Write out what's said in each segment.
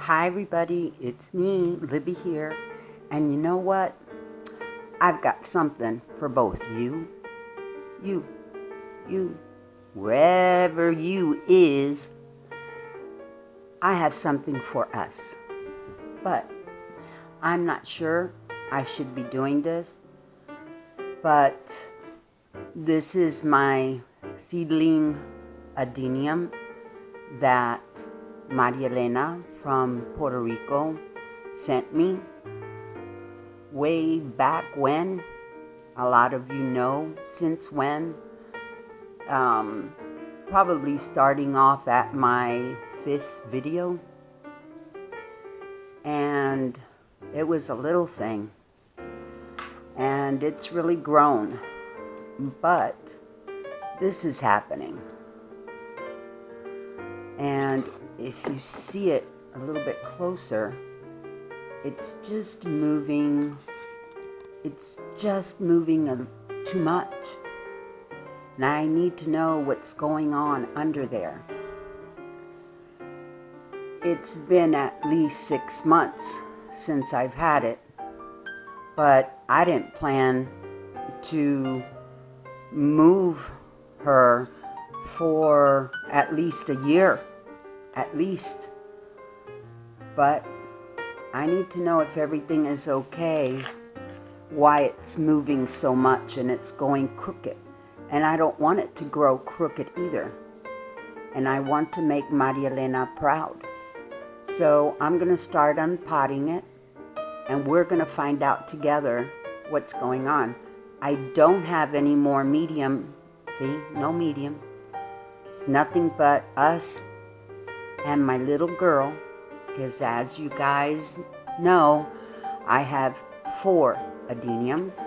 Hi everybody, it's me, Libby here, and you know what? I've got something for both you, wherever you is, I have something for us. But I'm not sure I should be doing this, but this is my seedling Adenium that Maria Elena from Puerto Rico sent me way back when. A lot of you know since when. Probably starting off at my 5th video. And it was a little thing. And it's really grown. But this is happening. And if you see it a little bit closer, it's just moving. It's just moving too much. And I need to know what's going on under there. It's been at least 6 months since I've had it, but I didn't plan to move her for at least a year, at least. But I need to know if everything is okay, why it's moving so much and it's going crooked. And I don't want it to grow crooked either. And I want to make Maria Elena proud. So I'm going to start unpotting it, and we're going to find out together what's going on. I don't have any more medium. See, no medium. It's nothing but us and my little girl, because as you guys know, I have 4 adeniums.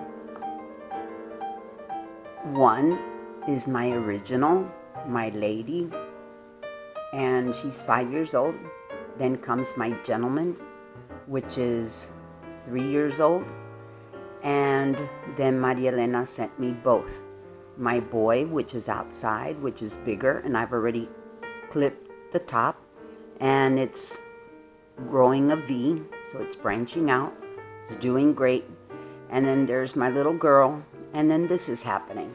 One is my original, my lady, and she's 5 years old. Then comes my gentleman, which is 3 years old. And then Maria Elena sent me both. My boy, which is outside, which is bigger, and I've already clipped the top, and it's growing a V, so it's branching out. It's doing great. And then there's my little girl, and then this is happening.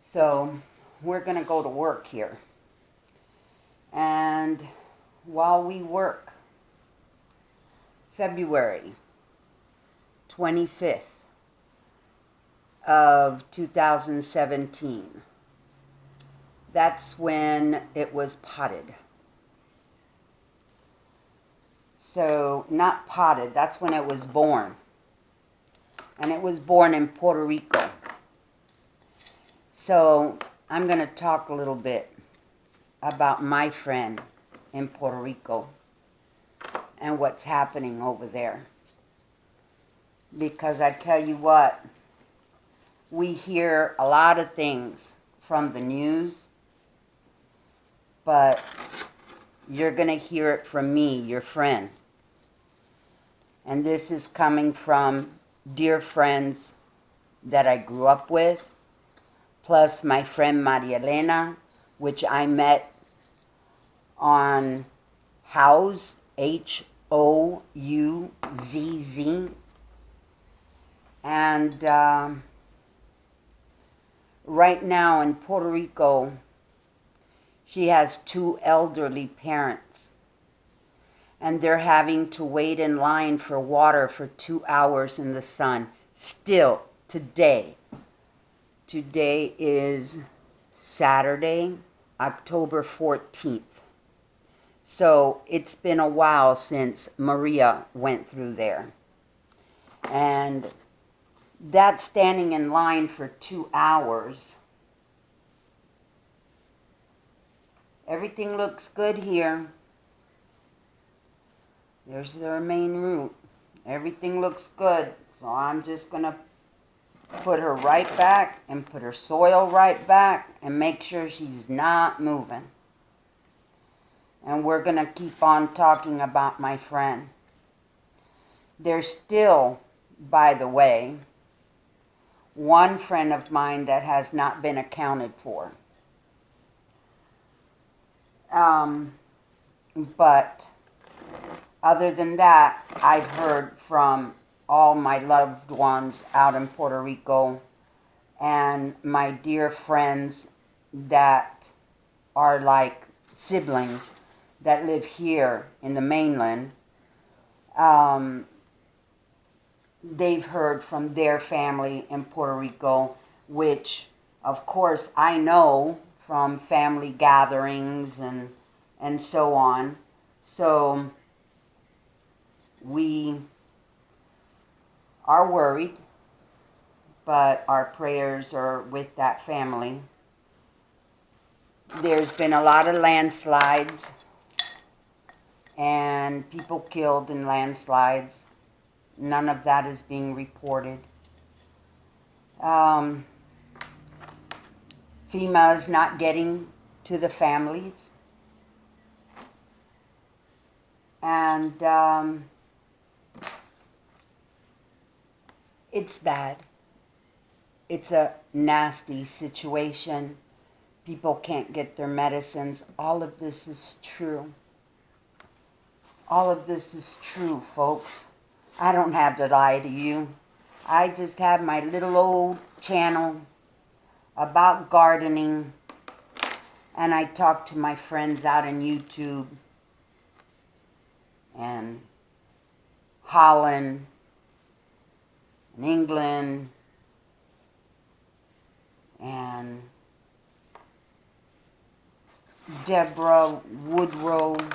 So we're going to go to work here. And while we work, February 25th of 2017, that's when it was potted. So, not potted, that's when it was born. And it was born in Puerto Rico. So, I'm going to talk a little bit about my friend in Puerto Rico and what's happening over there. Because I tell you what, we hear a lot of things from the news, but you're going to hear it from me, your friend. And this is coming from dear friends that I grew up with, plus my friend Maria Elena, which I met on Houzz, Houzz. And right now in Puerto Rico, she has 2 elderly parents. And they're having to wait in line for water for 2 hours in the sun. Still, today. Today is Saturday, October 14th. So it's been a while since Maria went through there. And that standing in line for 2 hours. Everything looks good here. There's their main root. Everything looks good. So I'm just going to put her right back and put her soil right back and make sure she's not moving. And we're going to keep on talking about my friend. There's still, by the way, one friend of mine that has not been accounted for. But other than that, I've heard from all my loved ones out in Puerto Rico and my dear friends that are like siblings that live here in the mainland. They've heard from their family in Puerto Rico, which of course I know from family gatherings and so on. So we are worried, but our prayers are with that family. There's been a lot of landslides and people killed in landslides. None of that is being reported. FEMA is not getting to the families. And it's bad. It's a nasty situation. People can't get their medicines. All of this is true. All of this is true, folks. I don't have to lie to you. I just have my little old channel about gardening, and I talk to my friends out on YouTube and Holland and England and Deborah Woodrow and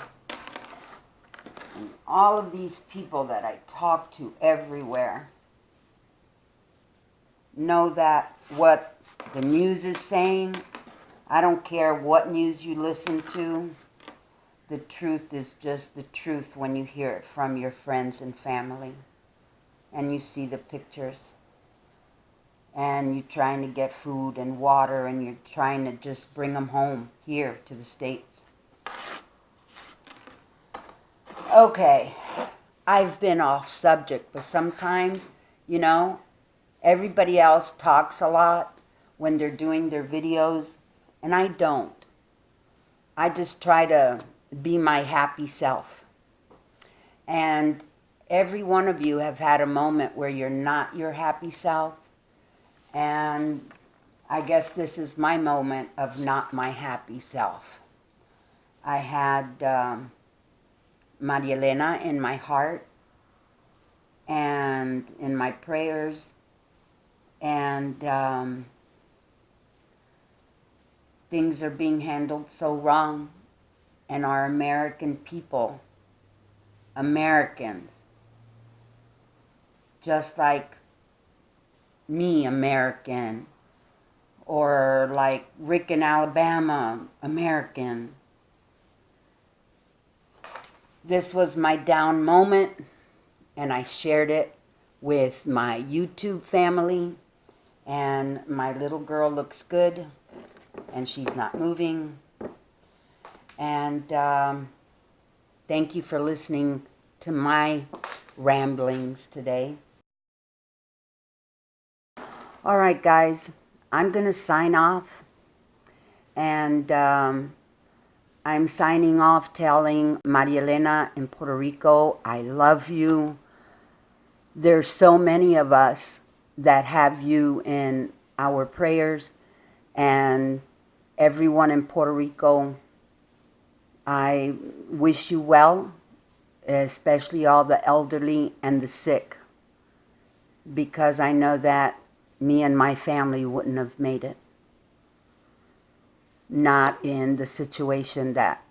all of these people that I talk to everywhere know that what the news is saying, I don't care what news you listen to, the truth is just the truth when you hear it from your friends and family and you see the pictures and you're trying to get food and water and you're trying to just bring them home here to the States. Okay, I've been off subject, but sometimes, you know, everybody else talks a lot when they're doing their videos, and I don't. I just try to be my happy self. And every one of you have had a moment where you're not your happy self, and I guess this is my moment of not my happy self. I had Maria Elena in my heart and in my prayers, and things are being handled so wrong, and our American people, Americans, just like me, American, or like Rick in Alabama, American. This was my down moment, and I shared it with my YouTube family, and my little girl looks good, and she's not moving. And thank you for listening to my ramblings today. All right, guys, I'm going to sign off, and I'm signing off telling Maria Elena in Puerto Rico, I love you. There's so many of us that have you in our prayers, and everyone in Puerto Rico, I wish you well, especially all the elderly and the sick, because I know that me and my family wouldn't have made it. Not in the situation that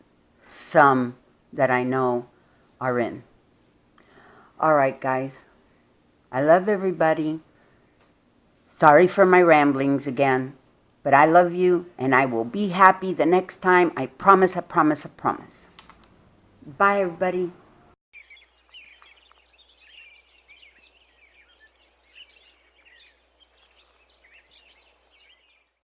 some that I know are in. All right, guys. I love everybody. Sorry for my ramblings again, but I love you, and I will be happy the next time. I promise, I promise, I promise. Bye, everybody.